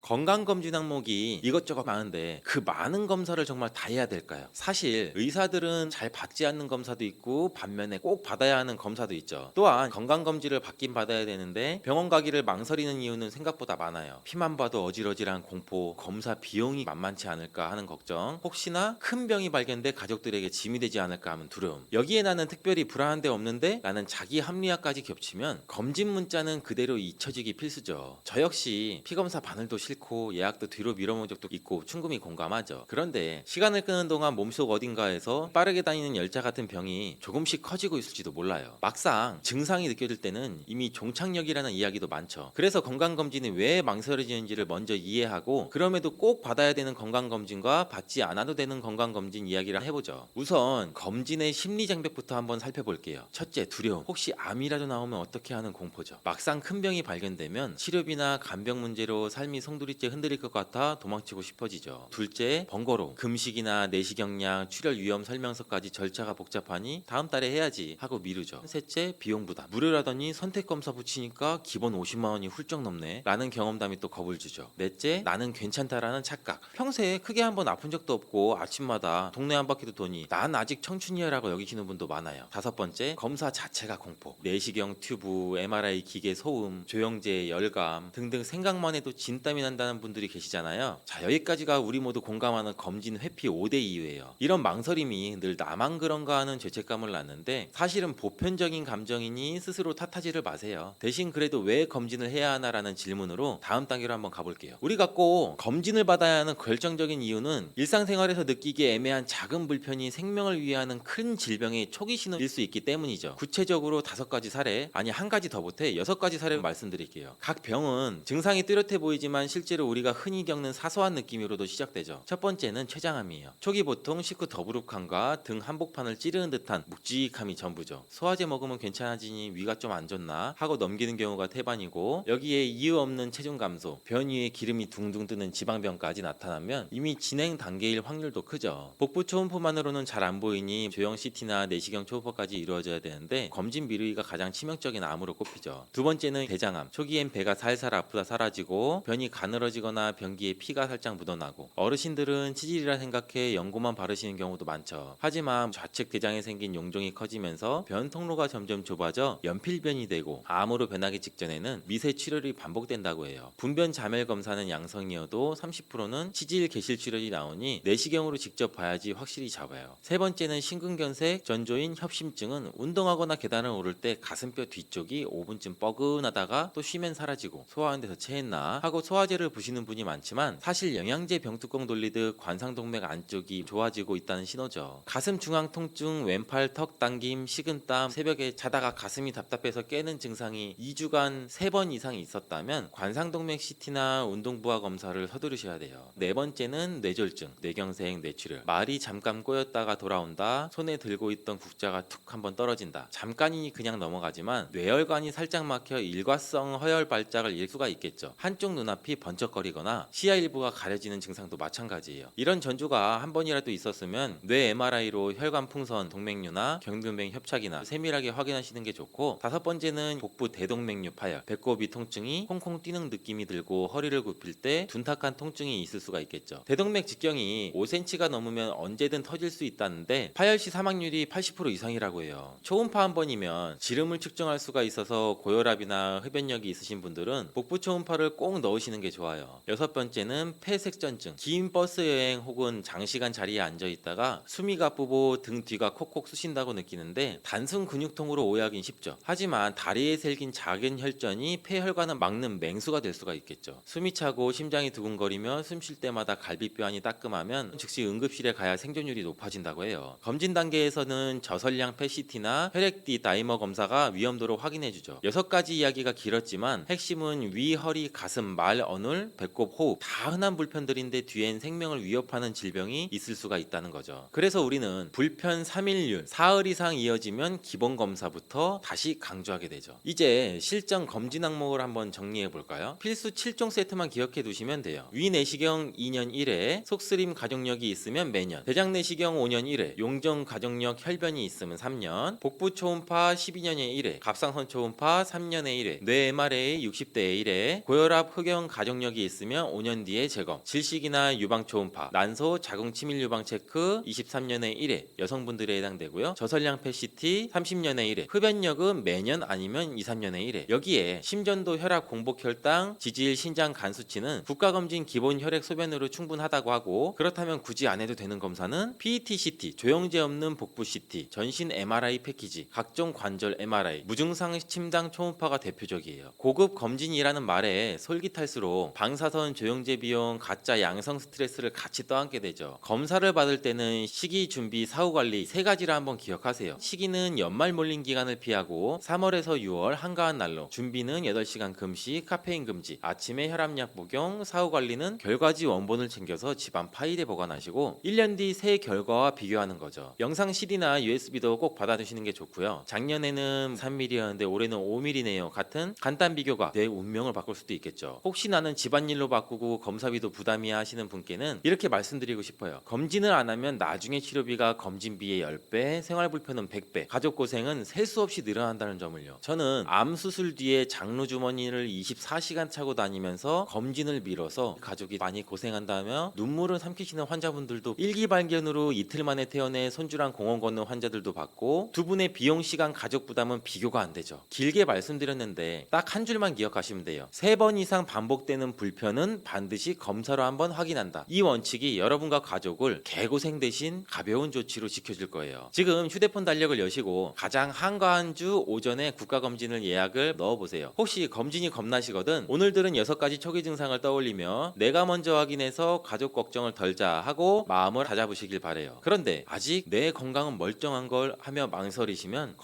건강검진 항목이 이것저것 많은데 그 많은 검사를 정말 다 해야 될까요? 사실 의사들은 잘 받지 않는 검사도 있고 반면에 꼭 받아야 하는 검사도 있죠. 또한 건강검진을 받긴 받아야 되는데 병원 가기를 망설이는 이유는 생각보다 많아요. 피만 봐도 어질어질한 공포, 검사 비용이 만만치 않을까 하는 걱정, 혹시나 큰 병이 발견돼 가족들에게 짐이 되지 않을까 하는 두려움. 여기에 나는 특별히 불안한 데 없는데 라는 자기 합리화까지 겹치면 검진 문자는 그대로 잊혀지기 필수죠. 저 역시 피검사 바늘도 싫고 예약도 뒤로 미뤄본 적도 있고 충분히 공감하죠. 그런데 시간을 끄는 동안 몸속 어딘가에서 빠르게 다니는 열차 같은 병이 조금씩 커지고 있을지도 몰라요. 막상 증상이 느껴질 때는 이미 종착역이라는 이야기도 많죠. 그래서 건강검진이 왜 망설여지는지를 먼저 이해하고 그럼에도 꼭 받아야 되는 건강검진과 받지 않아도 되는 건강검진 이야기를 해보죠. 우선 검진의 심리장벽부터 한번 살펴볼게요. 첫째, 두려움. 혹시 암이라도 나오면 어떻게 하는 공포죠. 막상 큰 병이 발견되면 치료비나 간병 문제로 삶이 송두리째 흔들릴 것 같아 도망치고 싶어지죠. 둘째, 번거로움. 금식이나 내시경약, 출혈 위험 설명서까지 절차가 복잡하니 다음 달에 해야지 하고 미루죠. 셋째, 비용 부담. 무료라더니 선택검사 붙이니까 기본 50만 원이 훌쩍 넘네 라는 경험담이 또 겁을 주죠. 넷째, 나는 괜찮다라는 착각. 평소에 크게 한번 아픈 적도 없고 아침마다 동네 한 바퀴도 도니 난 아직 청춘이야 라고 여기시는 분도 많아요. 다섯 번째, 검사 자체가 공포. 내시경 튜브, MRI 기계 소음, 조영제, 열감 등등 생각만 해도 진땀이 난다는 분들이 계시잖아요. 자, 여기까지가 우리 모두 공감하는 검진 회피 5대 이유예요. 이런 망설임이 늘 나만 그런가 하는 죄책감을 낳는데 사실은 보편적인 감정이니 스스로 탓하지를 마세요. 대신 그래도 왜 검진을 해야 하나라는 질문으로 다음 단계로 한번 가볼게요. 우리가 꼭 검진을 받아야 하는 결정적인 이유는 일상생활에서 느끼기 애매한 작은 불편이 생명을 위하는 큰 질병의 초기 신호일 수 있기 때문이죠. 구체적으로 5가지 사례, 아니 한 가지 더 못해 6가지 사례를 말씀드릴게요. 각 병은 증상이 뚜렷해 보이지만 실제로 우리가 흔히 겪는 사소한 느낌으로도 시작되죠. 첫 번째는 췌장암이에요. 초기 보통 식후 더부룩함과 등 한복판을 찌르는 듯한 묵직함이 전부죠. 소화제 먹으면 괜찮아지니 위가 좀 안 좋나 하고 넘기는 경우가 태반이고, 여기에 이유 없는 체중 감소, 변 위에 기름이 둥둥 뜨는 지방병까지 나타나면 이미 진행 단계일 확률도 크죠. 복부 초음파만으로는 잘 안 보이니 조형 CT나 내시경 초음파까지 이루어져야 되는데 검진 미루기가 가장 치명적인 암으로 꼽히죠. 두 번째는 대장암. 초기엔 배가 살살 아프다 사라지고 변이 가늘어지거나 변기에 피가 살짝 묻어나고, 어르신들은 치질이라 생각해 연고만 바르시는 경우도 많죠. 하지만 좌측 대장에 생긴 용종이 커지면서 변 통로가 점점 좁아져 연필변이 되고 암으로 변하기 직전에는 미세 출혈이 반복된다고 해요. 분변 자멸 검사는 양성이어도 30%는 치질 개실 출혈이 나오니 내시경으로 직접 봐야지 확실히 잡아요. 세 번째는 심근경색, 전조인 협심증은 운동하거나 계단을 오를 때 가슴뼈 뒤쪽이 5분쯤 뻐근하다가 또 쉬면 사라지고 소화하는 데서 체했나 하고 소화제를 부시는 분이 많지만 사실 영양제 병뚜껑 돌리듯 관상동맥 안쪽이 좋아지고 있다는 신호죠. 가슴 중앙 통증, 왼팔 턱 당김, 식은땀, 새벽에 자다가 가슴이 답답해서 깨는 증상이 2주간 3번 이상 있었다면 관상동맥 CT나 운동부하 검사를 서두르셔야 돼요. 네 번째는 뇌졸중, 뇌경색, 뇌출혈. 말이 잠깐 꼬였다가 돌아온다, 손에 들고 있던 국자가 툭 한번 떨어진다. 잠깐이니 그냥 넘어가지만 뇌혈관이 살짝 막혀 일과성 허혈 발작을 일 수가 있겠죠. 한쪽 눈앞이 번쩍거리거나 시야 일부가 가려지는 증상도 마찬가지예요. 이런 전조가 한 번이라도 있었으면 뇌 MRI로 혈관 풍선, 동맥류나 경동맥 협착이나 세밀하게 확인하시는 게 좋고, 다섯 번째는 복부 대동맥류 파열, 배꼽이 통증이 콩콩 뛰는 느낌이 들고 허리를 굽힐 때 둔탁한 통증이 있을 수가 있겠죠. 대동맥 직경이 5cm가 넘으면 언제든 터질 수 있다는데 파열 시 사망률이 80% 이상이라고 해요. 초음파 한 번이면 지름을 측정할 수가 있어서 고혈압이나 흡연력이 있으신 분들은 복부 초음파를 꼭 넣으시는 게 좋아요. 여섯 번째는 폐색전증. 긴 버스 여행 혹은 장시간 자리에 앉아 있다가 숨이 가쁘고 등 뒤가 콕콕 쑤신다고 느끼는데 단순 근육통으로 오해하긴 쉽죠. 하지만 다리에 생긴 작은 혈전이 폐혈관을 막는 맹수가 될 수가 있겠죠. 숨이 차고 심장이 두근거리며 숨 쉴 때마다 갈비뼈 안이 따끔하면 즉시 응급실에 가야 생존율이 높아진다고 해요. 검진 단계에서는 저설량 PET-CT나 혈액-D 다이머 검사가 위험도를 확인해주죠. 6가지 이야기가 길었지만 핵심은 위, 허리, 가슴, 말, 어눌, 배꼽, 호흡 다 흔한 불편들인데 뒤엔 생명을 위협하는 질병이 있을 수가 있다는 거죠. 그래서 우리는 불편 3일률, 사흘 이상 이어지면 기본 검사부터 다시 강조하게 되죠. 이제 실전 검진 항목을 한번 정리해 볼까요? 필수 7종 세트만 기억해 두시면 돼요. 위 내시경 2년 1회, 속쓰림 가족력이 있으면 매년, 대장 내시경 5년 1회, 용종 가족력 혈변이 있으면 3년, 복부 초음파 12년에 1회, 갑상선 초음파 3년에 1회, 뇌 MRA 60대에 1회, 고혈압 흑형 가족력 경력이 있으면 5년 뒤에 재검, 질식이나 유방 초음파, 난소, 자궁 치밀 유방 체크 23년에 1회 여성분들에 해당되고요. 저설량 PET-CT 30년에 1회, 흡연력은 매년 아니면 2, 3년에 1회. 여기에 심전도, 혈압, 공복 혈당, 지질, 신장 간 수치는 국가검진 기본 혈액 소변으로 충분하다고 하고, 그렇다면 굳이 안 해도 되는 검사는 PET-CT, 조영제 없는 복부 CT, 전신 MRI 패키지, 각종 관절 MRI, 무증상 침당 초음파가 대표적이에요. 고급 검진이라는 말에 솔깃할수록 방사선, 조영제 비용, 가짜 양성 스트레스를 같이 떠안게 되죠. 검사를 받을 때는 시기, 준비, 사후 관리 세 가지를 한번 기억하세요. 시기는 연말 몰린 기간을 피하고 3월에서 6월 한가한 날로, 준비는 8시간 금식, 카페인 금지, 아침에 혈압약 복용, 사후 관리는 결과지 원본을 챙겨서 집안 파일에 보관하시고 1년 뒤 새 결과와 비교하는 거죠. 영상 CD나 USB도 꼭 받아두시는 게 좋고요. 작년에는 3mm였는데 올해는 5mm네요 같은 간단 비교가 내 운명을 바꿀 수도 있겠죠. 혹시 나는 집안일로 바꾸고 검사비도 부담이야 하시는 분께는 이렇게 말씀드리고 싶어요. 검진을 안 하면 나중에 치료비가 검진비의 10배, 생활 불편은 100배, 가족 고생은 셀 수 없이 늘어난다는 점을요. 저는 암 수술 뒤에 장루 주머니를 24시간 차고 다니면서 검진을 미뤄서 가족이 많이 고생한다며 눈물을 삼키시는 환자분들도, 일기발견으로 이틀 만에 퇴원해 손주랑 공원 걷는 환자들도 봤고, 두 분의 비용, 시간, 가족 부담은 비교가 안 되죠. 길게 말씀드렸는데 딱 한 줄만 기억하시면 돼요. 3번 이상 반복되는 불편은 반드시 검사로 한번 확인한다. 이 원칙이 여러분과 가족을 개고생 대신 가벼운 조치로 지켜줄 거예요. 지금 휴대폰 달력을 여시고 가장 한가한 주 오전에 국가검진을 예약을 넣어보세요. 혹시 검진이 겁나시거든 오늘들은 6가지 초기 증상을 떠올리며 내가 먼저 확인해서 가족 걱정을 덜자 하고 마음을 다잡으시길 바래요. 그런데 아직 내 건강은 멀쩡한 걸 하며 망설이시면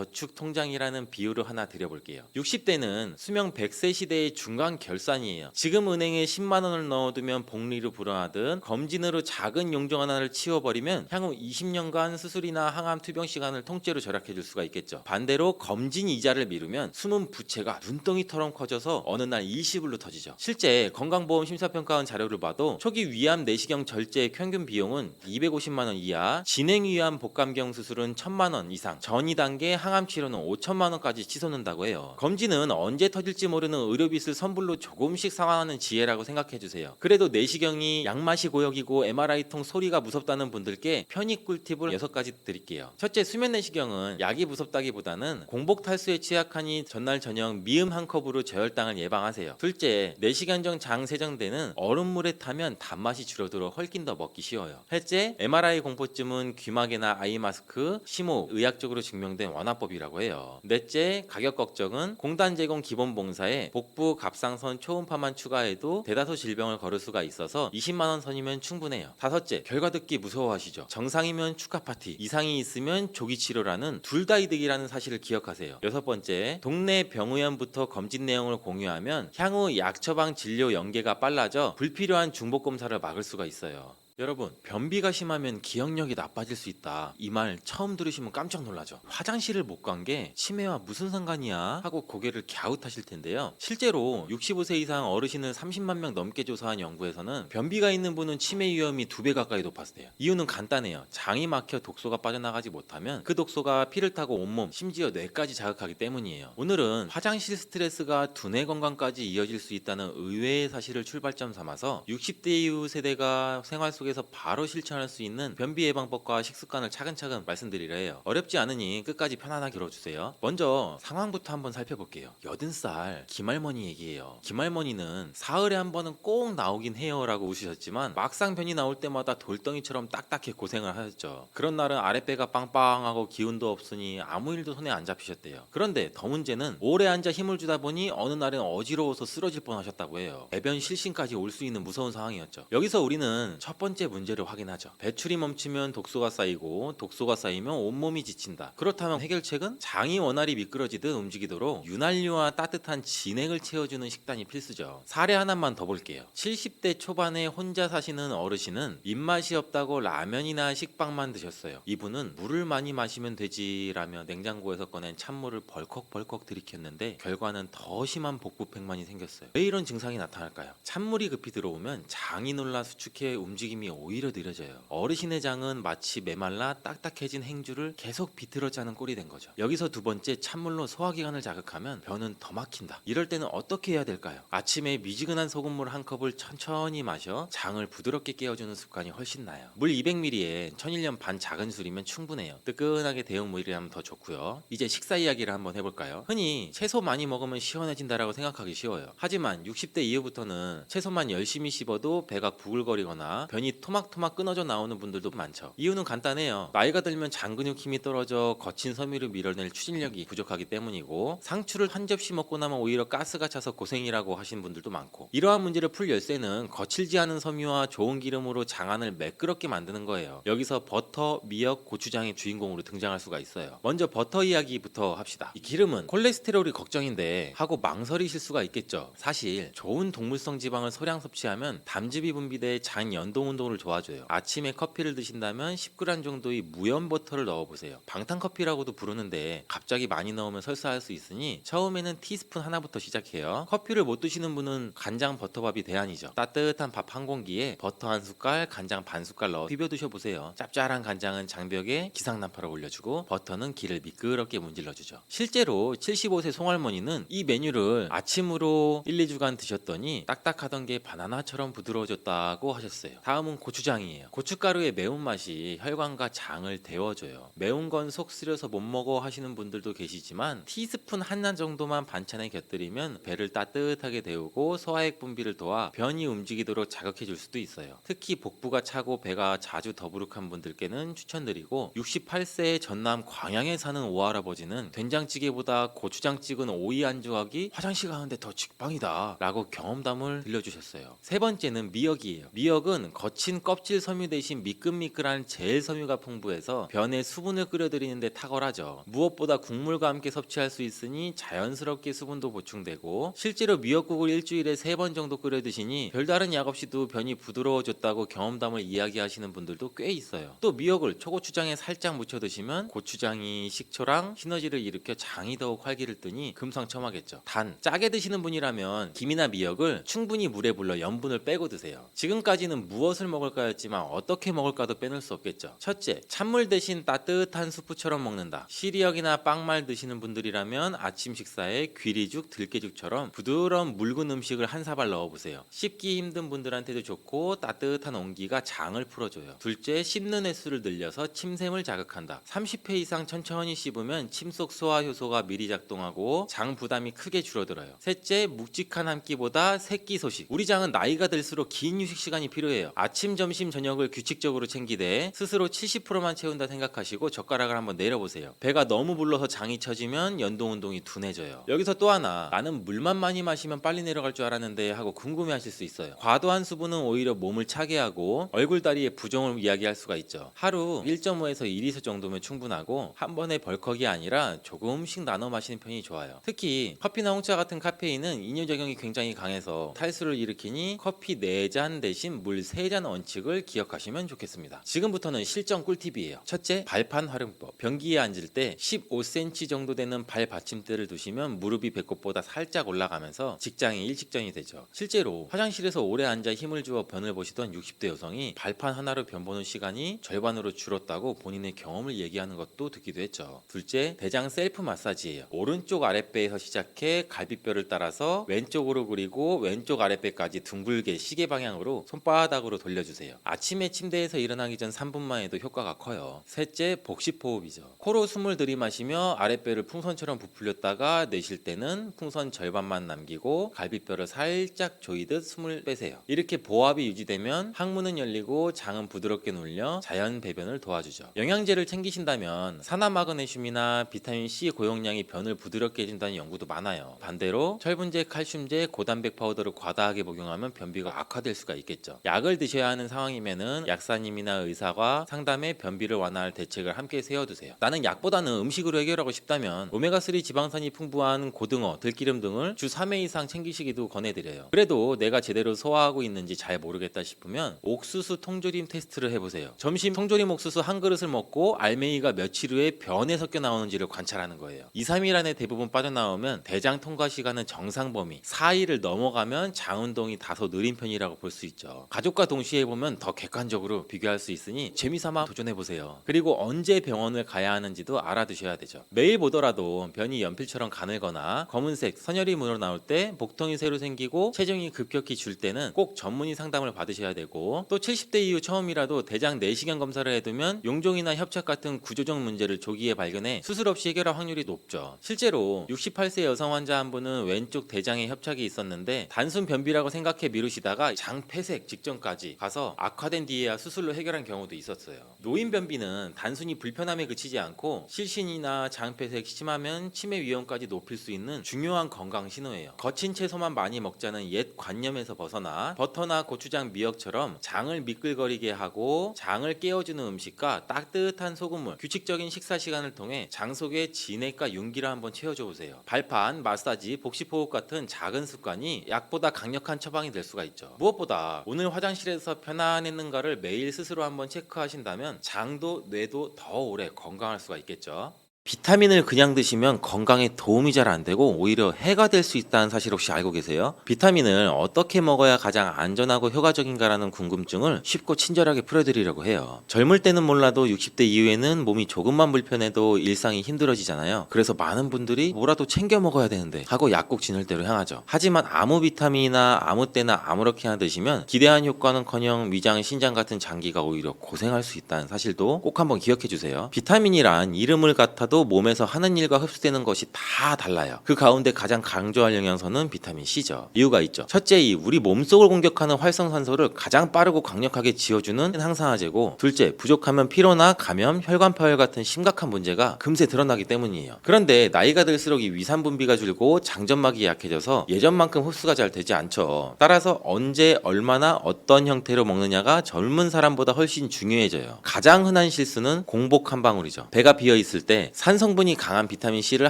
건강저축통장이라는 비유를 하나 드려볼게요. 60대는 수명 100세 시대의 중간 결산이에요. 지금 은행에 10만 원을 넣어두면 복리로 불어나듯 검진으로 작은 용종 하나를 치워버리면 향후 20년간 수술이나 항암 투병 시간을 통째로 절약해줄 수가 있겠죠. 반대로 검진 이자를 미루면 숨은 부채가 눈덩이처럼 커져서 어느 날 일시불로 터지죠. 실제 건강보험 심사평가원 자료를 봐도 초기 위암 내시경 절제의 평균 비용은 250만 원 이하, 진행 위암 복감경 수술은 1000만 원 이상, 전이 단계 항암 치료는 5천만 원까지 치솟는다고 해요. 검진은 언제 터질지 모르는 의료비를 선불로 조금씩 상환하는 지혜라고 생각해주세요. 그래도 내시경이 양맛이 고역이고 MRI통 소리가 무섭다는 분들께 편익 꿀팁을 6가지 드릴게요. 첫째, 수면 내시경은 약이 무섭다기보다는 공복 탈수에 취약하니 전날 저녁 미음 한 컵으로 저혈당을 예방하세요. 둘째, 내시경 전 장 세정되는 얼음물에 타면 단맛이 줄어들어 훨씬 더 먹기 쉬워요. 셋째, MRI 공포증은 귀마개나 아이 마스크, 심호흡, 의학적으로 증명된 완화법이라고 해요. 넷째, 가격 걱정은 공단 제공 기본 봉사에 복부 갑상선 초음파만 추가해도 대다수 질병을 거를 수가 있어서 20만 원 선이면 충분해요. 다섯째, 결과 듣기 무서워하시죠? 정상이면 축하 파티, 이상이 있으면 조기 치료라는 둘 다 이득이라는 사실을 기억하세요. 여섯 번째, 동네 병의원부터 검진 내용을 공유하면 향후 약 처방 진료 연계가 빨라져 불필요한 중복 검사를 막을 수가 있어요. 여러분, 변비가 심하면 기억력이 나빠질 수 있다. 이 말 처음 들으시면 깜짝 놀라죠. 화장실을 못 간 게 치매와 무슨 상관이야? 하고 고개를 갸웃하실 텐데요. 실제로 65세 이상 어르신을 30만 명 넘게 조사한 연구에서는 변비가 있는 분은 치매 위험이 2배 가까이 높았대요. 이유는 간단해요. 장이 막혀 독소가 빠져나가지 못하면 그 독소가 피를 타고 온몸, 심지어 뇌까지 자극하기 때문이에요. 오늘은 화장실 스트레스가 두뇌 건강까지 이어질 수 있다는 의외의 사실을 출발점 삼아서 60대 이후 세대가 생활 속에 에서 바로 실천할 수 있는 변비 예방법과 식습관을 차근차근 말씀드리려 해요. 어렵지 않으니 끝까지 편안하게 들어주세요. 먼저 상황부터 한번 살펴볼게요. 80살 김할머니 얘기예요. 김할머니는 사흘에 한 번은 꼭 나오긴 해요 라고 웃으셨지만 막상 변이 나올 때마다 돌덩이처럼 딱딱해 고생을 하셨죠. 그런 날은 아랫배가 빵빵하고 기운도 없으니 아무 일도 손에 안 잡히셨대요. 그런데 더 문제는 오래 앉아 힘을 주다 보니 어느 날은 어지러워서 쓰러질 뻔하셨다고 해요. 배변 실신까지 올 수 있는 무서운 상황이었죠. 여기서 우리는 첫 번째 문제를 확인하죠. 배출이 멈추면 독소가 쌓이고 독소가 쌓이면 온몸이 지친다. 그렇다면 해결책은 장이 원활히 미끄러지듯 움직이도록 윤활유와 따뜻한 진액을 채워주는 식단이 필수죠. 사례 하나만 더 볼게요. 70대 초반에 혼자 사시는 어르신은 입맛이 없다고 라면이나 식빵만 드셨어요. 이분은 물을 많이 마시면 되지라며 냉장고에서 꺼낸 찬물을 벌컥벌컥 들이켰는데 결과는 더 심한 복부팽만이 생겼어요. 왜 이런 증상이 나타날까요? 찬물이 급히 들어오면 장이 놀라 수축해 움직임이 운동이 오히려 느려져요. 어르신의 장은 마치 메말라 딱딱해진 행주를 계속 비틀어 짜는 꼴이 된 거죠. 여기서 두 번째, 찬물로 소화기관을 자극하면 변은 더 막힌다. 이럴 때는 어떻게 해야 될까요? 아침에 미지근한 소금물 한 컵을 천천히 마셔 장을 부드럽게 깨워주는 습관이 훨씬 나아요. 물 200ml에 1001년 반 작은 술이면 충분해요. 뜨끈하게 데운 물이라면 더 좋고요. 이제 식사 이야기를 한번 해볼까요? 흔히 채소 많이 먹으면 시원해진다라고 생각하기 쉬워요. 하지만 60대 이후부터는 채소만 열심히 씹어도 배가 부글거리거나 변이 토막토막 끊어져 나오는 분들도 많죠. 이유는 간단해요. 나이가 들면 장 근육 힘이 떨어져 거친 섬유를 밀어낼 추진력이 부족하기 때문이고, 상추를 한 접시 먹고 나면 오히려 가스가 차서 고생이라고 하시는 분들도 많고, 이러한 문제를 풀 열쇠는 거칠지 않은 섬유와 좋은 기름으로 장안을 매끄럽게 만드는 거예요. 여기서 버터, 미역, 고추장이 주인공으로 등장할 수가 있어요. 먼저 버터 이야기부터 합시다. 이 기름은 콜레스테롤이 걱정인데 하고 망설이실 수가 있겠죠. 사실 좋은 동물성 지방을 소량 섭취하면 담즙이 분비돼 장 연동 운동을 도와줘요. 아침에 커피를 드신다면 10g 정도의 무염 버터를 넣어보세요. 방탄커피라고도 부르는데 갑자기 많이 넣으면 설사할 수 있으니 처음에는 티스푼 하나부터 시작해요. 커피를 못 드시는 분은 간장 버터밥이 대안이죠. 따뜻한 밥 한 공기에 버터 한 숟갈, 간장 반 숟갈 넣어 비벼 드셔보세요. 짭짤한 간장은 장벽에 기상난파를 올려주고 버터는 기를 미끄럽게 문질러주죠. 실제로 75세 송할머니는 이 메뉴를 아침으로 1, 2주간 드셨더니 딱딱하던 게 바나나처럼 부드러워졌다고 하셨어요. 다음은 고추장이에요. 고춧가루의 매운맛이 혈관과 장을 데워줘요. 매운 건 속 쓰려서 못 먹어 하시는 분들도 계시지만 티스푼 하나 정도만 반찬에 곁들이면 배를 따뜻하게 데우고 소화액 분비를 도와 변이 움직이도록 자극해 줄 수도 있어요. 특히 복부가 차고 배가 자주 더부룩한 분들께는 추천드리고, 68세의 전남 광양에 사는 오할아버지는 된장찌개보다 고추장 찍은 오이 안주하기 화장실 가는데 더 직방이다 라고 경험담을 들려주셨어요. 세 번째는 미역이에요. 미역은 거친 껍질 섬유 대신 미끌미끌한 젤 섬유가 풍부해서 변에 수분을 끓여들이는데 탁월하죠. 무엇보다 국물과 함께 섭취할 수 있으니 자연스럽게 수분도 보충되고, 실제로 미역국을 일주일에 3번 정도 끓여 드시니 별다른 약 없이도 변이 부드러워졌다고 경험담을 이야기하시는 분들도 꽤 있어요. 또 미역을 초고추장에 살짝 묻혀 드시면 고추장이 식초랑 시너지를 일으켜 장이 더욱 활기를 뜨니 금상첨화겠죠. 단, 짜게 드시는 분이라면 김이나 미역을 충분히 물에 불러 염분을 빼고 드세요. 지금까지는 무엇을 먹을까였지만 어떻게 먹을까도 빼놓을 수 없겠죠. 첫째, 찬물 대신 따뜻한 수프처럼 먹는다. 시리얼이나 빵말 드시는 분들이라면 아침 식사에 귀리죽, 들깨죽처럼 부드러운 묽은 음식을 한 사발 넣어보세요. 씹기 힘든 분들한테도 좋고 따뜻한 온기가 장을 풀어줘요. 둘째, 씹는 횟수를 늘려서 침샘을 자극한다. 30회 이상 천천히 씹으면 침속 소화 효소가 미리 작동하고 장 부담이 크게 줄어들어요. 셋째, 묵직한 한 끼보다 세끼 소식. 우리 장은 나이가 들수록 긴 휴식 시간이 필요해요. 아침, 점심, 저녁을 규칙적으로 챙기되 스스로 70%만 채운다 생각하시고 젓가락을 한번 내려보세요. 배가 너무 불러서 장이 처지면 연동 운동이 둔해져요. 여기서 또 하나, 나는 물만 많이 마시면 빨리 내려갈 줄 알았는데 하고 궁금해하실 수 있어요. 과도한 수분은 오히려 몸을 차게 하고 얼굴다리의 부종을 이야기할 수가 있죠. 하루 1.5에서 2리터 정도면 충분하고 한 번에 벌컥이 아니라 조금씩 나눠 마시는 편이 좋아요. 특히 커피나 홍차 같은 카페인은 이뇨작용이 굉장히 강해서 탈수를 일으키니 커피 4잔 대신 물 3잔 원칙을 기억하시면 좋겠습니다. 지금부터는 실전 꿀팁이에요. 첫째, 발판 활용법. 변기에 앉을 때 15cm 정도 되는 발 받침대를 두시면 무릎이 배꼽보다 살짝 올라가면서 직장에 일직전이 되죠. 실제로 화장실에서 오래 앉아 힘을 주어 변을 보시던 60대 여성이 발판 하나로 변 보는 시간이 절반으로 줄었다고 본인의 경험을 얘기하는 것도 듣기도 했죠. 둘째, 대장 셀프 마사지예요. 오른쪽 아랫배에서 시작해 갈비뼈를 따라서 왼쪽으로 그리고 왼쪽 아랫배까지 둥글게 시계 방향으로 손바닥으로 돌려주세요. 아침에 침대에서 일어나기 전 3분만 해도 효과가 커요. 셋째, 복식호흡이죠. 코로 숨을 들이마시며 아랫배를 풍선처럼 부풀렸다가 내쉴 때는 풍선 절반만 남기고 갈비뼈를 살짝 조이듯 숨을 빼세요. 이렇게 보합이 유지되면 항문은 열리고 장은 부드럽게 눌려 자연 배변을 도와주죠. 영양제를 챙기신다면 산화마그네슘이나 비타민C 고용량이 변을 부드럽게 해준다는 연구도 많아요. 반대로 철분제, 칼슘제, 고단백 파우더를 과다하게 복용하면 변비가 악화될 수가 있겠죠. 약을 드셔야 하는 상황이면은 약사님이나 의사와 상담해 변비를 완화할 대책을 함께 세워두세요. 나는 약보다는 음식으로 해결하고 싶다면 오메가3 지방산이 풍부한 고등어, 들기름 등을 주 3회 이상 챙기시기도 권해드려요. 그래도 내가 제대로 소화하고 있는지 잘 모르겠다 싶으면 옥수수 통조림 테스트를 해보세요. 점심 통조림 옥수수 한 그릇을 먹고 알맹이가 며칠 후에 변에 섞여 나오는지를 관찰하는 거예요. 2, 3일 안에 대부분 빠져나오면 대장 통과 시간은 정상 범위, 4일을 넘어가면 장 운동이 다소 느린 편이라고 볼 수 있죠. 가족과 동시에 동시에 보면 더 객관적으로 비교할 수 있으니 재미삼아 도전해보세요. 그리고 언제 병원을 가야 하는지도 알아두셔야 되죠. 매일 보더라도 변이 연필처럼 가늘거나 검은색 선혈이 묻어나올 때, 복통이 새로 생기고 체중이 급격히 줄 때는 꼭 전문의 상담을 받으셔야 되고, 또 70대 이후 처음이라도 대장 내시경 검사를 해두면 용종이나 협착 같은 구조적 문제를 조기에 발견해 수술 없이 해결할 확률이 높죠. 실제로 68세 여성 환자 한 분은 왼쪽 대장에 협착이 있었는데 단순 변비라고 생각해 미루시다가 장 폐색 직전까지 가서 악화된 뒤에야 수술로 해결한 경우도 있었어요. 노인 변비는 단순히 불편함에 그치지 않고 실신이나 장 폐색 심하면 치매 위험까지 높일 수 있는 중요한 건강 신호예요. 거친 채소만 많이 먹자는 옛 관념에서 벗어나 버터나 고추장, 미역처럼 장을 미끌거리게 하고 장을 깨워주는 음식과 따뜻한 소금물, 규칙적인 식사 시간을 통해 장 속에 진액과 윤기를 한번 채워줘 보세요. 발판, 마사지, 복식호흡 같은 작은 습관이 약보다 강력한 처방이 될 수가 있죠. 무엇보다 오늘 화장실에서 편안했는가를 매일 스스로 한번 체크하신다면 장도 뇌도 더 오래 건강할 수가 있겠죠. 비타민을 그냥 드시면 건강에 도움이 잘 안 되고 오히려 해가 될 수 있다는 사실 혹시 알고 계세요? 비타민을 어떻게 먹어야 가장 안전하고 효과적인가라는 궁금증을 쉽고 친절하게 풀어드리려고 해요. 젊을 때는 몰라도 60대 이후에는 몸이 조금만 불편해도 일상이 힘들어지잖아요. 그래서 많은 분들이 뭐라도 챙겨 먹어야 되는데 하고 약국 진열대로 향하죠. 하지만 아무 비타민이나 아무 때나 아무렇게나 드시면 기대한 효과는커녕 위장, 신장 같은 장기가 오히려 고생할 수 있다는 사실도 꼭 한번 기억해 주세요. 비타민이란 이름을 같아도 몸에서 하는 일과 흡수되는 것이 다 달라요. 그 가운데 가장 강조할 영양소는 비타민 C죠. 이유가 있죠. 첫째, 우리 몸속을 공격하는 활성산소를 가장 빠르고 강력하게 지어주는 항산화제고, 둘째, 부족하면 피로나 감염, 혈관 파열 같은 심각한 문제가 금세 드러나기 때문이에요. 그런데 나이가 들수록 이 위산 분비가 줄고 장점막이 약해져서 예전만큼 흡수가 잘 되지 않죠. 따라서 언제, 얼마나, 어떤 형태로 먹느냐가 젊은 사람보다 훨씬 중요해져요. 가장 흔한 실수는 공복 한 방울이죠. 배가 비어 있을 때 산 성분이 강한 비타민 C를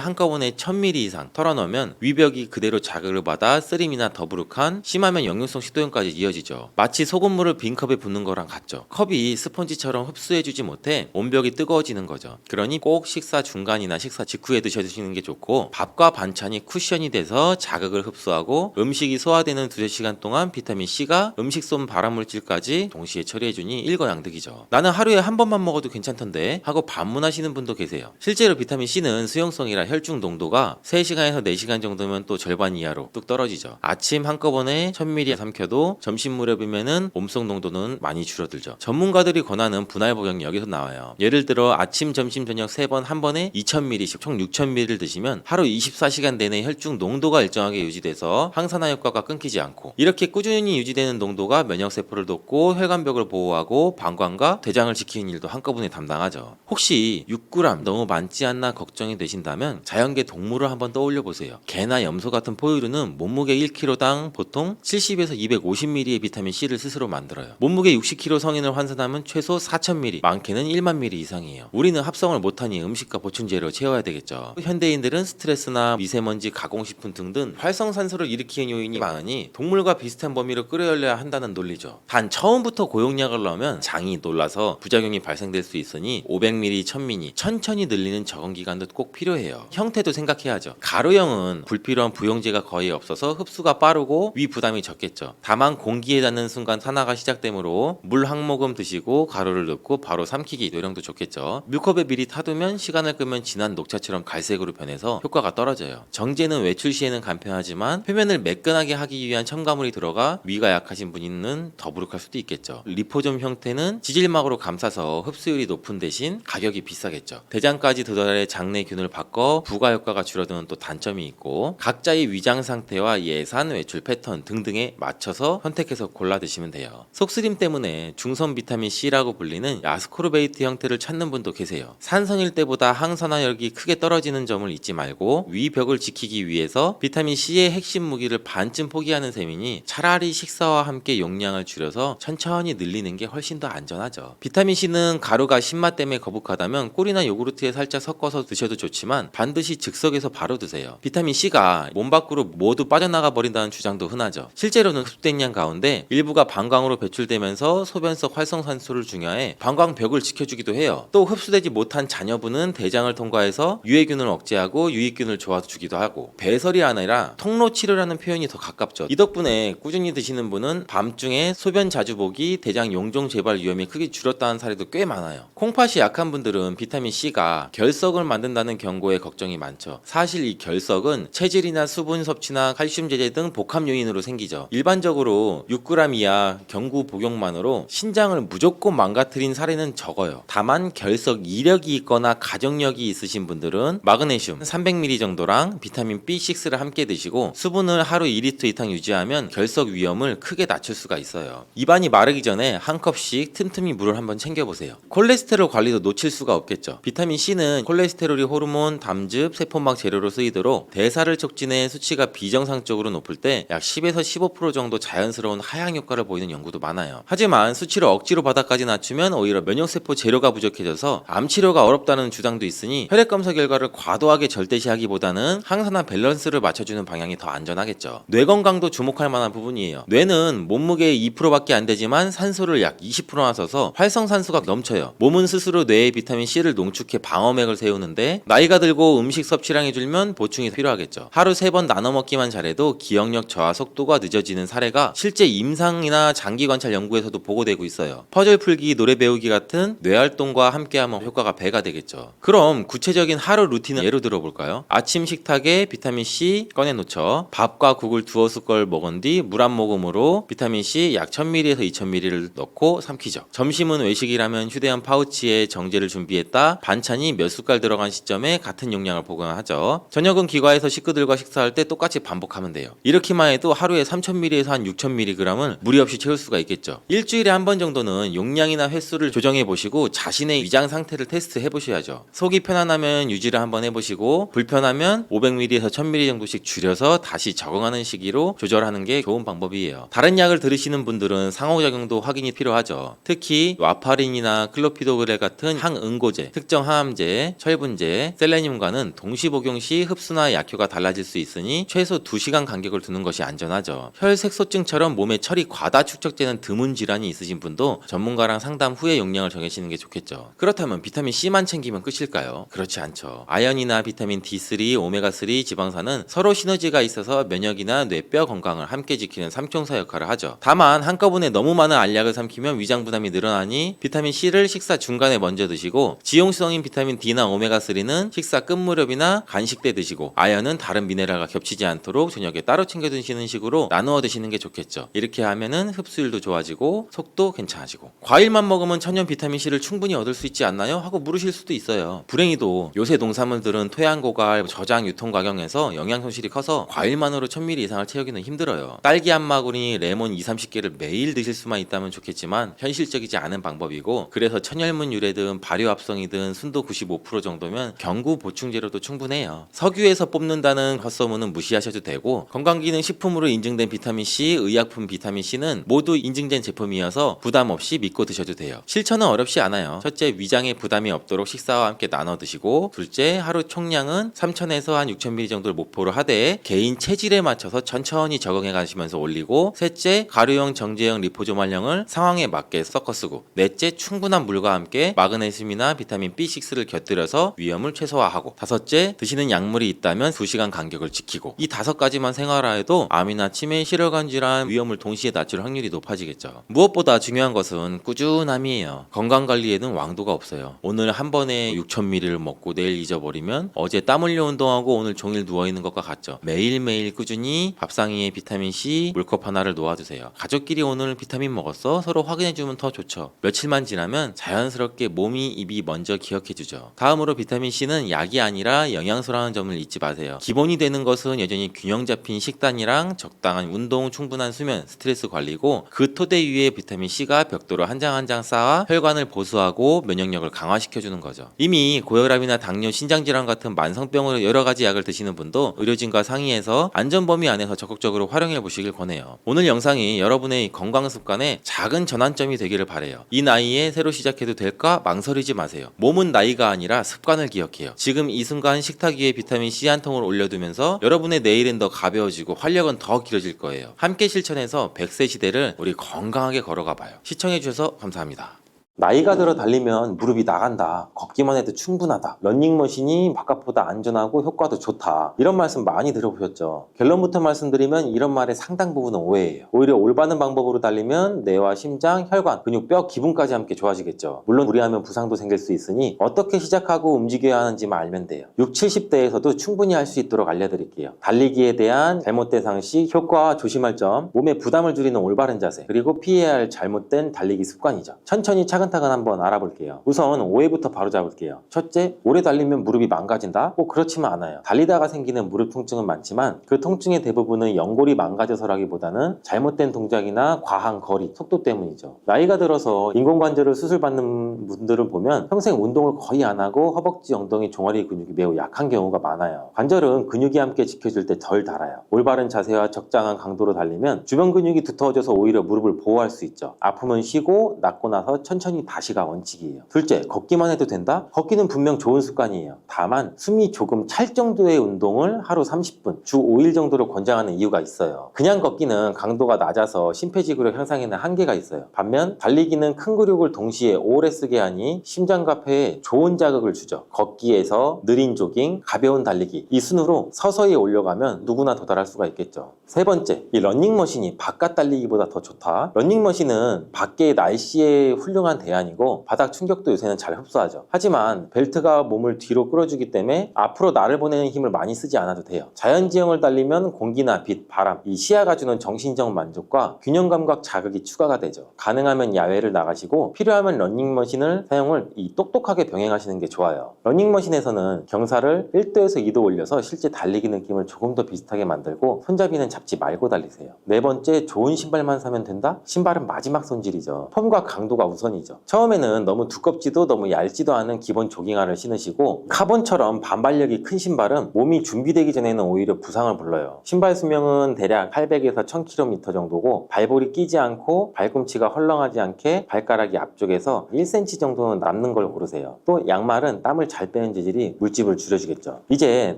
한꺼번에 1000ml 이상 털어넣으면 위벽이 그대로 자극을 받아 쓰림이나 더부룩한, 심하면 역류성 식도염까지 이어지죠. 마치 소금물을 빈 컵에 붓는 거랑 같죠. 컵이 스펀지처럼 흡수해주지 못해 온벽이 뜨거워지는 거죠. 그러니 꼭 식사 중간이나 식사 직후에 드시는 게 좋고, 밥과 반찬이 쿠션이 돼서 자극을 흡수하고 음식이 소화되는 두세 시간 동안 비타민 C가 음식 속 발암물질까지 동시에 처리해주니 일거양득이죠. 나는 하루에 한 번만 먹어도 괜찮던데 하고 반문하시는 분도 계세요. 실제로 비타민 C는 수용성이라 혈중 농도가 3시간에서 4시간 정도면 또 절반 이하로 뚝 떨어지죠. 아침 한꺼번에 1000ml 삼켜도 점심 무렵이면은 몸속 농도는 많이 줄어들죠. 전문가들이 권하는 분할 복용이 여기서 나와요. 예를 들어 아침, 점심, 저녁 3번 한 번에 2000ml씩 총 6000ml를 드시면 하루 24시간 내내 혈중 농도가 일정하게 유지돼서 항산화 효과가 끊기지 않고, 이렇게 꾸준히 유지되는 농도가 면역세포를 돕고 혈관벽을 보호하고 방광과 대장을 지키는 일도 한꺼번에 담당하죠. 혹시 6g 너무 많지 않나 걱정이 되신다면 자연계 동물을 한번 떠올려 보세요. 개나 염소 같은 포유류는 몸무게 1kg당 보통 70에서 250ml의 비타민 C를 스스로 만들어요. 몸무게 60kg 성인을 환산하면 최소 4000ml, 많게는 1만 ml 이상이에요. 우리는 합성을 못하니 음식과 보충제로 채워야 되겠죠. 현대인들은 스트레스나 미세먼지, 가공식품 등등 활성산소를 일으키는 요인이 많으니 동물과 비슷한 범위로 끌어올려야 한다는 논리죠. 단 처음부터 고용량을 넣으면 장이 놀라서 부작용이 발생될 수 있으니 500ml, 1000ml 천천히 늘리는 적응 기간도 꼭 필요해요. 형태도 생각해야죠. 가루형은 불필요한 부용제가 거의 없어서 흡수가 빠르고 위 부담이 적겠죠. 다만 공기에 닿는 순간 산화가 시작되므로 물 한 모금 드시고 가루를 넣고 바로 삼키기, 요령도 좋겠죠. 뮤컵에 미리 타두면 시간을 끄면 진한 녹차처럼 갈색으로 변해서 효과가 떨어져요. 정제는 외출 시에는 간편하지만 표면을 매끈하게 하기 위한 첨가물이 들어가 위가 약하신 분은 더부룩할 수도 있겠죠. 리포좀 형태는 지질막으로 감싸서 흡수율이 높은 대신 가격이 비싸겠죠. 대장까지 도달해 장내균을 바꿔 부가 효과가 줄어드는 또 단점이 있고, 각자의 위장 상태와 예산, 외출 패턴 등등에 맞춰서 선택해서 골라 드시면 돼요. 속쓰림 때문에 중성 비타민 C라고 불리는 야스코르베이트 형태를 찾는 분도 계세요. 산성일 때보다 항산화력이 크게 떨어지는 점을 잊지 말고 위벽을 지키기 위해서 비타민 C의 핵심 무기를 반쯤 포기하는 셈이니 차라리 식사와 함께 용량을 줄여서 천천히 늘리는 게 훨씬 더 안전하죠. 비타민 C는 가루가 신맛 때문에 거북하다면 꿀이나 요구르트에 살짝 살짝 섞어서 드셔도 좋지만 반드시 즉석에서 바로 드세요. 비타민 C가 몸 밖으로 모두 빠져나가 버린다는 주장도 흔하죠. 실제로는 흡수된 양 가운데 일부가 방광으로 배출되면서 소변 속 활성산소를 중화해 방광벽을 지켜주기도 해요. 또 흡수되지 못한 잔여분은 대장을 통과해서 유해균을 억제하고 유익균을 좋아주기도 하고, 배설이 아니라 통로치료라는 표현이 더 가깝죠. 이 덕분에 꾸준히 드시는 분은 밤중에 소변 자주 보기, 대장 용종 재발 위험이 크게 줄었다는 사례도 꽤 많아요. 콩팥이 약한 분들은 비타민 C가 결석을 만든다는 경고에 걱정이 많죠. 사실 이 결석은 체질이나 수분 섭취나 칼슘 제제 등 복합 요인으로 생기죠. 일반적으로 6g 이하 경구 복용만으로 신장을 무조건 망가뜨린 사례는 적어요. 다만 결석 이력이 있거나 가족력이 있으신 분들은 마그네슘 300mg 정도랑 비타민 B6를 함께 드시고 수분을 하루 2리터 이상 유지하면 결석 위험을 크게 낮출 수가 있어요. 입안이 마르기 전에 한 컵씩 틈틈이 물을 한번 챙겨보세요. 콜레스테롤 관리도 놓칠 수가 없겠죠. 비타민 C는 콜레스테롤이 호르몬, 담즙, 세포막 재료로 쓰이도록 대사를 촉진해 수치가 비정상적으로 높을 때 약 10에서 15% 정도 자연스러운 하향 효과를 보이는 연구도 많아요. 하지만 수치를 억지로 바닥까지 낮추면 오히려 면역세포 재료가 부족해져서 암 치료가 어렵다는 주장도 있으니 혈액 검사 결과를 과도하게 절대시하기보다는 항산화 밸런스를 맞춰주는 방향이 더 안전하겠죠. 뇌 건강도 주목할 만한 부분이에요. 뇌는 몸무게의 2%밖에 안 되지만 산소를 약 20%나 써서 활성산소가 넘쳐요. 몸은 스스로 뇌에 비타민 C를 농축해 방어맥을 세우는데 나이가 들고 음식 섭취량이 줄면 보충이 필요하겠죠. 하루 3번 나눠 먹기만 잘해도 기억력 저하 속도가 늦어지는 사례가 실제 임상이나 장기 관찰 연구에서도 보고되고 있어요. 퍼즐 풀기, 노래 배우기 같은 뇌 활동과 함께하면 효과가 배가 되겠죠. 그럼 구체적인 하루 루틴을 예로 들어볼까요? 아침 식탁에 비타민 C 꺼내놓죠. 밥과 국을 두어 숟갈 먹은 뒤 물 한 모금으로 비타민 C 약 1000ml에서 2000ml를 넣고 삼키죠. 점심은 외식이라면 휴대용 파우치에 정제를 준비했다 반찬이 몇 숟갈 들어간 시점에 같은 용량을 보관하죠. 저녁은 기과에서 식구들과 식사할 때 똑같이 반복하면 돼요. 이렇게만 해도 하루에 3000ml에서 한 6000mg을 무리 없이 채울 수가 있겠죠. 일주일에 한 번 정도는 용량이나 횟수를 조정해 보시고 자신의 위장 상태를 테스트해 보셔야죠. 속이 편안하면 유지를 한번 해보시고 불편하면 500ml에서 1000ml 정도씩 줄여서 다시 적응하는 시기로 조절하는 게 좋은 방법이에요. 다른 약을 들으시는 분들은 상호작용도 확인이 필요하죠. 특히 와파린이나 클로피도그렐 같은 항응고제, 특정 항암제, 철분제, 셀레늄과는 동시 복용 시 흡수나 약효가 달라질 수 있으니 최소 2시간 간격을 두는 것이 안전하죠. 혈색소증처럼 몸에 철이 과다 축적되는 드문 질환이 있으신 분도 전문가랑 상담 후에 용량을 정하시는 게 좋겠죠. 그렇다면 비타민 C만 챙기면 끝일까요? 그렇지 않죠. 아연이나 비타민 D3, 오메가3, 지방산은 서로 시너지가 있어서 면역이나 뇌뼈 건강을 함께 지키는 삼총사 역할을 하죠. 다만 한꺼번에 너무 많은 알약을 삼키면 위장 부담이 늘어나니 비타민 C를 식사 중간에 먼저 드시고 지용성인 비타민 D나 오메가3는 식사 끝 무렵이나 간식 때 드시고 아연은 다른 미네랄과 겹치지 않도록 저녁에 따로 챙겨 드시는 식으로 나누어 드시는 게 좋겠죠. 이렇게 하면은 흡수율도 좋아지고 속도 괜찮아지고. 과일만 먹으면 천연 비타민 C를 충분히 얻을 수 있지 않나요? 하고 물으실 수도 있어요. 불행히도 요새 농산물들은 토양 고갈, 저장 유통 과정에서 영양 손실이 커서 과일만으로 1000ml 이상을 채우기는 힘들어요. 딸기 한 마구니, 레몬 2-30개를 매일 드실 수만 있다면 좋겠지만 현실적이지 않은 방법이고, 그래서 천혈문 유래든 발효합성이든 순도 95% 정도면 경구 보충제로도 충분해요. 석유에서 뽑는다는 헛소문은 무시하셔도 되고, 건강기능식품으로 인증된 비타민C, 의약품 비타민C는 모두 인증된 제품이어서 부담 없이 믿고 드셔도 돼요. 실천은 어렵지 않아요. 첫째, 위장에 부담이 없도록 식사와 함께 나눠 드시고, 둘째, 하루 총량은 3000에서 한 6000ml 정도를 목표로 하되 개인 체질에 맞춰서 천천히 적응해 가시면서 올리고, 셋째, 가루형, 정제형, 리포조말형을 상황에 맞게 섞어 쓰고, 넷째, 충분한 물과 함께 마그네슘이나 비타민 B6를 곁들여서 위험을 최소화하고, 다섯째, 드시는 약물이 있다면 2시간 간격을 지키고. 이 5가지만 생활화해도 암이나 치매, 실혈관 질환 위험을 동시에 낮출 확률이 높아지겠죠. 무엇보다 중요한 것은 꾸준함이에요. 건강관리에는 왕도가 없어요. 오늘 한 번에 6000ml를 먹고 내일 잊어버리면 어제 땀 흘려 운동하고 오늘 종일 누워있는 것과 같죠. 매일매일 꾸준히 밥상위에 비타민C 물컵 하나를 놓아주세요. 가족끼리 오늘 비타민 먹었어? 서로 확인해주면 더 좋죠. 며칠만 지나면 자연스럽게 몸이 입이 먼저 기억해주죠. 다음으로 비타민C는 약이 아니라 영양소라는 점을 잊지 마세요. 기본이 되는 것은 여전히 균형 잡힌 식단이랑 적당한 운동, 충분한 수면, 스트레스 관리고, 그 토대 위에 비타민C가 벽돌을 한 장 한 장 쌓아 혈관을 보수하고 면역력을 강화시켜주는 거죠. 이미 고혈압이나 당뇨, 신장질환 같은 만성병으로 여러가지 약을 드시는 분도 의료진과 상의해서 안전 범위 안에서 적극적으로 활용해 보시길 권해요. 오늘 영상이 여러분의 건강 습관에 작은 전환점이 되기를 바래요. 이 나이에 새로 시작해도 될까 망설이지 마세요. 몸은 나이가 아니라 아니라 습관을 기억해요. 지금 이 순간 식탁 위에 비타민 C 한 통을 올려두면서 여러분의 내일은 더 가벼워지고 활력은 더 길어질 거예요. 함께 실천해서 100세 시대를 우리 건강하게 걸어가 봐요. 시청해주셔서 감사합니다. 나이가 들어 달리면 무릎이 나간다. 걷기만 해도 충분하다. 러닝머신이 바깥보다 안전하고 효과도 좋다. 이런 말씀 많이 들어보셨죠? 결론부터 말씀드리면 이런 말의 상당 부분은 오해예요. 오히려 올바른 방법으로 달리면 뇌와 심장, 혈관, 근육, 뼈, 기분까지 함께 좋아지겠죠. 물론 무리하면 부상도 생길 수 있으니 어떻게 시작하고 움직여야 하는지만 알면 돼요. 60, 70대에서도 충분히 할 수 있도록 알려드릴게요. 달리기에 대한 잘못된 상식, 효과와 조심할 점, 몸에 부담을 줄이는 올바른 자세, 그리고 피해야 할 잘못된 달리기 습관이죠. 천천히 차근차근 한번 알아볼게요. 우선 오해부터 바로 잡을게요. 첫째, 오래 달리면 무릎이 망가진다? 꼭 그렇지만 않아요. 달리다가 생기는 무릎 통증은 많지만 그 통증의 대부분은 연골이 망가져서라기보다는 잘못된 동작이나 과한 거리, 속도 때문이죠. 나이가 들어서 인공관절을 수술받는 분들을 보면 평생 운동을 거의 안 하고 허벅지, 엉덩이, 종아리 근육이 매우 약한 경우가 많아요. 관절은 근육이 함께 지켜줄 때 덜 달아요. 올바른 자세와 적당한 강도로 달리면 주변 근육이 두터워져서 오히려 무릎을 보호할 수 있죠. 아프면 쉬고 낫고 나서 천천히 다시가 원칙이에요. 둘째, 걷기만 해도 된다? 걷기는 분명 좋은 습관이에요. 다만 숨이 조금 찰 정도의 운동을 하루 30분, 주 5일 정도를 권장하는 이유가 있어요. 그냥 걷기는 강도가 낮아서 심폐지구력 향상에는 한계가 있어요. 반면 달리기는 큰 근육을 동시에 오래 쓰게 하니 심장과 폐에 좋은 자극을 주죠. 걷기에서 느린 조깅, 가벼운 달리기, 이 순으로 서서히 올려가면 누구나 도달할 수가 있겠죠. 세 번째, 이 러닝머신이 바깥 달리기보다 더 좋다. 러닝머신은 밖의 날씨에 훌륭한 대안이고 바닥 충격도 요새는 잘 흡수하죠. 하지만 벨트가 몸을 뒤로 끌어주기 때문에 앞으로 나를 보내는 힘을 많이 쓰지 않아도 돼요. 자연지형을 달리면 공기나 빛, 바람, 이 시야가 주는 정신적 만족과 균형 감각 자극이 추가가 되죠. 가능하면 야외를 나가시고 필요하면 러닝머신을 사용을 똑똑하게 병행하시는 게 좋아요. 러닝머신에서는 경사를 1도에서 2도 올려서 실제 달리기 느낌을 조금 더 비슷하게 만들고 손잡이는 잡지 말고 달리세요. 네 번째, 좋은 신발만 사면 된다? 신발은 마지막 손질이죠. 폼과 강도가 우선이죠. 처음에는 너무 두껍지도 너무 얇지도 않은 기본 조깅화를 신으시고 카본처럼 반발력이 큰 신발은 몸이 준비되기 전에는 오히려 부상을 불러요. 신발 수명은 대략 800에서 1000km 정도고 발볼이 끼지 않고 발꿈치가 헐렁하지 않게 발가락이 앞쪽에서 1cm 정도는 남는 걸 고르세요. 또 양말은 땀을 잘 빼는 재질이 물집을 줄여주겠죠. 이제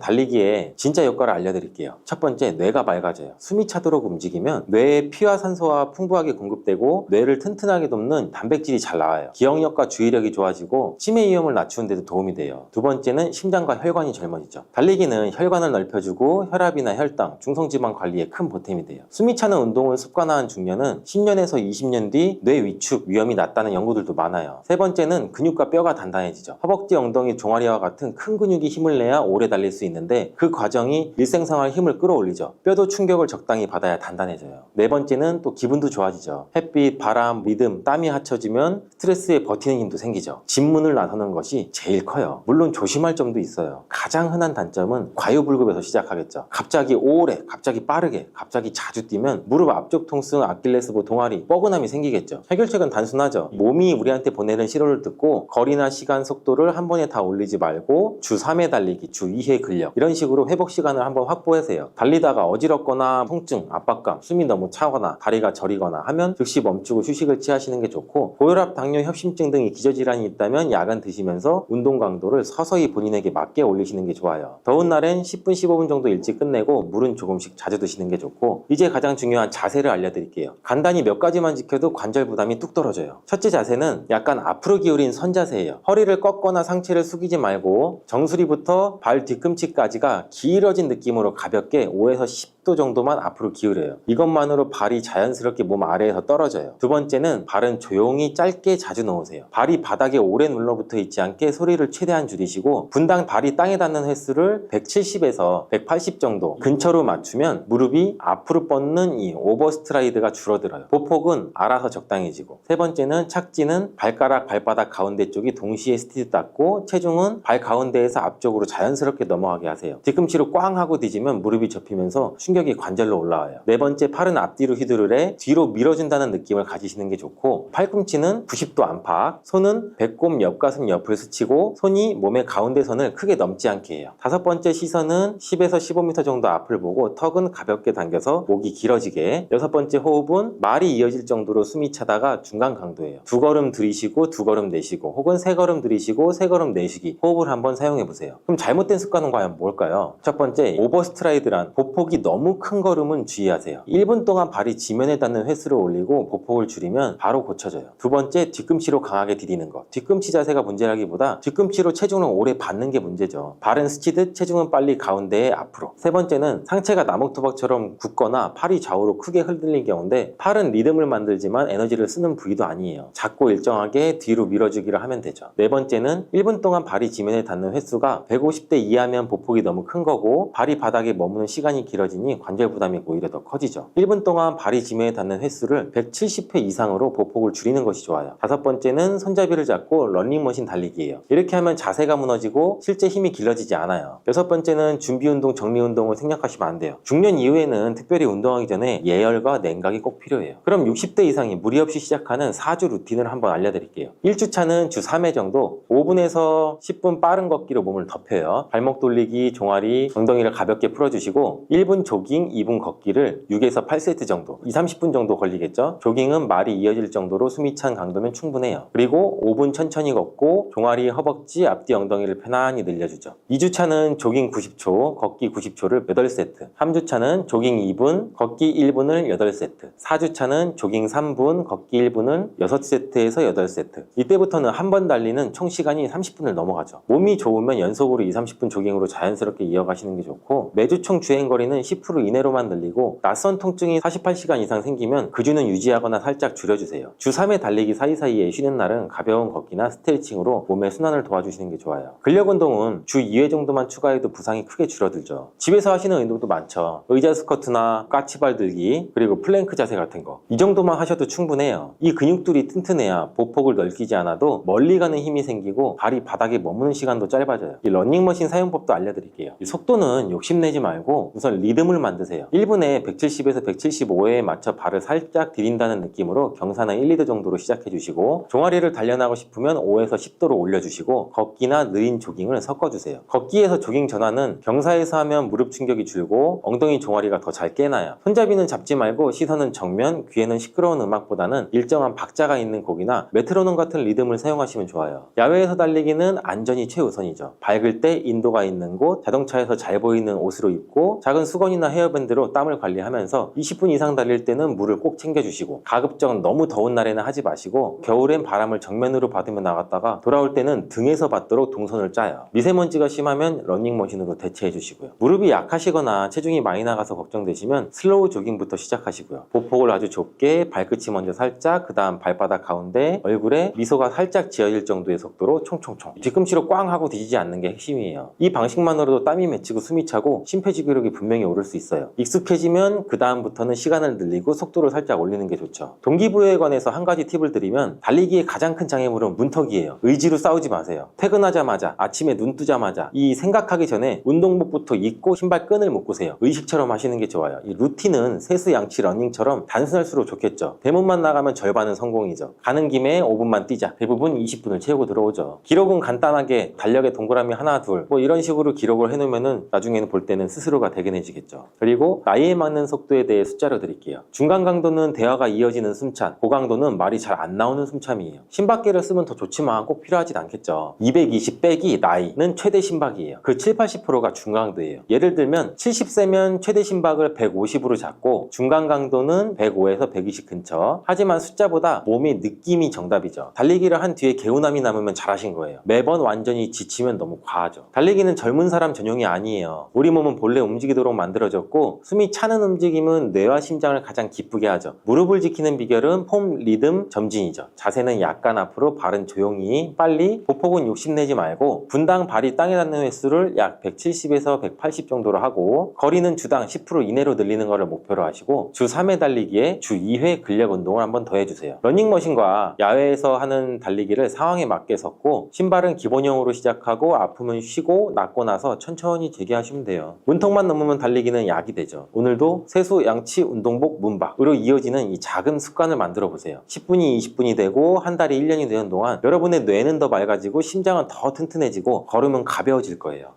달리기에 진짜 효과를 알려드릴게요. 첫 번째, 뇌가 맑아져요. 숨이 차도록 움직이면 뇌에 피와 산소가 풍부하게 공급되고 뇌를 튼튼하게 돕는 단백질이 잘 나와요. 기억력과 주의력이 좋아지고 치매 위험을 낮추는 데도 도움이 돼요. 두 번째는 심장과 혈관이 젊어지죠. 달리기는 혈관을 넓혀주고 혈압이나 혈당, 중성지방 관리에 큰 보탬이 돼요. 숨이 차는 운동을 습관화한 중년은 10년에서 20년 뒤 뇌 위축 위험이 낮다는 연구들도 많아요. 세 번째는 근육과 뼈가 단단해지죠. 허벅지, 엉덩이, 종아리와 같은 큰 근육이 힘을 내야 오래 달릴 수 있는데 그 과정이 일생생활 힘을 끌어올리죠. 뼈도 충격을 적당히 받아야 단단해져요. 네 번째는 또 기분도 좋아지죠. 햇빛, 바람, 리듬, 땀이 합쳐지면 스트레스에 버티는 힘도 생기죠. 집문을 나서는 것이 제일 커요. 물론 조심할 점도 있어요. 가장 흔한 단점은 과유불급에서 시작하겠죠. 갑자기 오래, 갑자기 빠르게, 갑자기 자주 뛰면 무릎 앞쪽 통증, 아킬레스건, 동아리, 뻐근함이 생기겠죠. 해결책은 단순하죠. 몸이 우리한테 보내는 신호를 듣고 거리나 시간, 속도를 한 번에 다 올리지 말고 주 3회 달리기, 주 2회 근력, 이런 식으로 회복 시간을 한번 확보하세요. 달리다가 어지럽거나 통증, 압박감, 숨이 너무 차거나 다리가 저리거나 하면 즉시 멈추고 휴식을 취하시는 게 좋고, 고혈압, 당뇨, 협심증 등의 기저질환이 있다면 약은 드시면서 운동 강도를 서서히 본인에게 맞게 올리시는 게 좋아요. 더운 날엔 10분, 15분 정도 일찍 끝내고 물은 조금씩 자주 드시는 게 좋고, 이제 가장 중요한 자세를 알려드릴게요. 간단히 몇 가지만 지켜도 관절 부담이 뚝 떨어져요. 첫째 자세는 약간 앞으로 기울인 선 자세예요. 허리를 꺾거나 상체를 숙이지 말고 정수리부터 발 뒤꿈치까지가 길어진 느낌으로 가볍게 5에서 10도 정도만 앞으로 기울여요. 이것만으로 발이 자연스럽게 몸 아래에서 떨어져요. 두 번째는 발은 조용히 짧게 자주 놓으세요. 발이 바닥에 오래 눌러붙어 있지 않게 소리를 최대한 줄이시고, 분당 발이 땅에 닿는 횟수를 170에서 180 정도 근처로 맞추면 무릎이 앞으로 뻗는 이 오버스트라이드가 줄어들어요. 보폭은 알아서 적당해지고, 세 번째는 착지는 발가락, 발바닥 가운데 쪽이 동시에 스티드 닿고 체중은 발 가운데에서 앞쪽으로 자연스럽게 넘어가게 하세요. 뒤꿈치로 꽝 하고 뒤지면 무릎이 접히면서 충격이 관절로 올라와요. 네 번째, 팔은 앞뒤로 휘두르래 뒤로 밀어준다는 느낌을 가지시는 게 좋고, 팔꿈치는 90도 안팎, 손은 배꼽 옆가슴 옆을 스치고 손이 몸의 가운데 선을 크게 넘지 않게 해요. 다섯 번째, 시선은 10에서 15m 정도 앞을 보고 턱은 가볍게 당겨서 목이 길어지게. 여섯 번째, 호흡은 말이 이어질 정도로 숨이 차다가 중간 강도예요. 두 걸음 들이쉬고 두 걸음 내쉬고, 혹은 세 걸음 들이쉬고 세 걸음 내쉬기, 호흡을 한번 사용해 보세요. 그럼 잘못된 습관은 과연 뭘까요? 첫 번째, 오버스트라이드란 보폭이 너무 큰 걸음은 주의하세요. 1분 동안 발이 지면에 닿는 횟수를 올리고 보폭을 줄이면 바로 고쳐져요. 두 번째, 뒤꿈치로 강하게 디디는 것. 뒤꿈치 자세가 문제라기보다 뒤꿈치로 체중을 오래 받는 게 문제죠. 발은 스치듯 체중은 빨리 가운데에 앞으로. 세 번째는 상체가 나목토박처럼 굳거나 팔이 좌우로 크게 흔들린 경우인데, 팔은 리듬을 만들지만 에너지를 쓰는 부위도 아니에요. 작고 일정하게 뒤로 밀어주기를 하면 되죠. 네 번째는 1분 동안 발이 지면에 닿는 횟수가 150대 이하면 보폭이 너무 큰 거고, 발이 바닥에 머무는 시간이 길어지니 관절 부담이 오히려 더 커지죠. 1분 동안 발이 지면에 닿는 횟수를 170회 이상으로 보폭을 줄이는 것이 좋아요. 다섯 번째는 손잡이를 잡고 런닝머신 달리기예요. 이렇게 하면 자세가 무너지고 실제 힘이 길러지지 않아요. 여섯 번째는 준비운동, 정리운동을 생략하시면 안 돼요. 중년 이후에는 특별히 운동하기 전에 예열과 냉각이 꼭 필요해요. 그럼 60대 이상이 무리 없이 시작하는 4주 루틴을 한번 알려드릴게요. 1주차는 주 3회 정도 5분에서 10분 빠른 걷기로 몸을 덮여요. 발목 돌리기, 종아리, 엉덩이를 가볍게 풀어주시고, 1분 조깅, 2분 걷기를 6에서 8세트 정도, 2~30분 정도 걸리겠죠. 조깅은 말이 이어질 정도로 숨이 찬 강도면 충분해요. 그리고 5분 천천히 걷고 종아리, 허벅지, 앞뒤 엉덩이를 편안히 늘려주죠. 2주차는 조깅 90초, 걷기 90초를 8세트, 3주차는 조깅 2분, 걷기 1분을 8세트, 4주차는 조깅 3분, 걷기 1분을 6세트에서 8세트. 이때부터는 한 번 달리는 총 시간이 30분을 넘어가죠. 몸이 좋으면 연속으로 2~30분 조깅으로 자연스럽게 이어가시는 게 좋고, 매주 총 주행거리는 10% 이내로만 늘리고, 낯선 통증이 48시간 이상 생기면 그 주는 유지하거나 살짝 줄여주세요. 주 3회 달리기 사이사이에 쉬는 날은 가벼운 걷기나 스트레칭으로 몸의 순환을 도와주시는 게 좋아요. 근력 운동은 주 2회 정도만 추가해도 부상이 크게 줄어들죠. 집에서 하시는 운동도 많죠. 의자 스쿼트나 까치발 들기, 그리고 플랭크 자세 같은 거. 이 정도만 하셔도 충분해요. 이 근육들이 튼튼해야 보폭을 넓히지 않아도 멀리 가는 힘이 생기고 발이 바닥에 머무는 시간도 짧아져요. 이 러닝머신 사용법도 알려드릴게요. 이 속도는 욕심내지 말고 우선 리듬을 만드세요. 1분에 170에서 175회에 맞춰 발을 살짝 디딘다는 느낌으로 경사는 1~2도 정도로 시작해 주시고, 종아리를 단련하고 싶으면 5에서 10도로 올려주시고, 걷기나 느린 조깅을 섞어주세요. 걷기에서 조깅 전환은 경사에서 하면 무릎 충격이 줄고 엉덩이 종아리가 더 잘 깨나요. 손잡이는 잡지 말고 시선은 정면, 귀에는 시끄러운 음악보다는 일정한 박자가 있는 곡이나 메트로놈 같은 리듬을 사용하시면 좋아요. 야외에서 달리기는 안전이 최우선이죠. 밝을 때 인도가 있는 곳, 자동차에서 잘 보이는 옷으로 입고 작은 수건이나 헤어밴드로 땀을 관리하면서 20분 이상 달릴 때는 물을 꼭 챙겨주시고, 가급적 너무 더운 날에는 하지 마시고, 겨울엔 바람을 정면으로 받으며 나갔다가 돌아올 때는 등에서 받도록 동선을 짜요. 미세먼지가 심하면 러닝머신으로 대체해 주시고요. 무릎이 약하시거나 체중이 많이 나가서 걱정되시면 슬로우 조깅부터 시작하시고요. 보폭을 아주 좁게, 발끝이 먼저 살짝, 그 다음 발바닥 가운데, 얼굴에 미소가 살짝 지어질 정도의 속도로 총총총, 뒤꿈치로 꽝 하고 뒤지지 않는 게 핵심이에요. 이 방식만으로도 땀이 맺히고 숨이 차고 심폐지구력이 분명히 오를 수 있어요. 익숙해지면 그 다음부터는 시간을 늘리고 속도를 살짝 올리는 게 좋죠. 동기부여에 관해서 한 가지 팁을 드리면, 달리기의 가장 큰 장애물은 문턱이에요. 의지로 싸우지 마세요. 퇴근하자마자, 아침에 눈 뜨자마자 이 생각하기 전에 운동복부터 입고 신발 끈을 묶으세요. 의식처럼 하시는 게 좋아요. 이 루틴은 세수, 양치, 러닝처럼 단순할수록 좋겠죠. 대문만 나가면 절반은 성공이죠. 가는 김에 5분만 뛰자. 대부분 20분을 채우고 들어오죠. 기록은 간단하게 달력에 동그라미 하나 둘 뭐 이런 식으로 기록을 해놓으면은 나중에는 볼 때는 스스로가 대견해지겠죠. 그리고 나이에 맞는 속도에 대해 숫자로 드릴게요. 중간 강도는 대화가 이어지는 숨찬, 고강도는 말이 잘 안 나오는 숨참이에요. 심박계를 쓰면 더 좋지만 꼭 필요하진 않겠죠. 220 빼기 나이는 최대 심박이에요. 그 7~80%가 중강도예요. 예를 들면 70세면 최대 심박을 150으로 잡고 중간 강도는 105에서 120 근처. 하지만 숫자보다 몸의 느낌이 정답이죠. 달리기를 한 뒤에 개운함이 남으면 잘하신 거예요. 매번 완전히 지치면 너무 과하죠. 달리기는 젊은 사람 전용이 아니에요. 우리 몸은 본래 움직이도록 만들어졌고, 숨이 차는 움직임은 뇌와 심장을 가장 기쁘게 하죠. 무릎을 지키는 비결은 폼, 리듬, 점진이죠. 자세는 약간 앞으로, 발은 조용히, 빨리. 보폭은 욕심내지 말고 분당 발이 땅에 닿는 횟수를 약 170에서 180 정도로 하고, 거리는 주당 10% 이내로 늘리는 것을 목표로 하시고, 주 3회 달리기에 주 2회 근력 운동을 한번 더 해주세요. 러닝머신과 야외에서 하는 달리기를 상황에 맞게 섞고, 신발은 기본형으로 시작하고 아프면 쉬고 낫고 나서 천천히 재개하시면 돼요. 문턱만 넘으면 달리기는 되는 약이 되죠. 오늘도 세수, 양치, 운동복, 문박으로 이어지는 이 작은 습관을 만들어 보세요. 10분이 20분이 되고 한 달이 1년이 되는 동안 여러분의 뇌는 더 맑아지고 심장은 더 튼튼해지고 걸음은 가벼워질 거예요.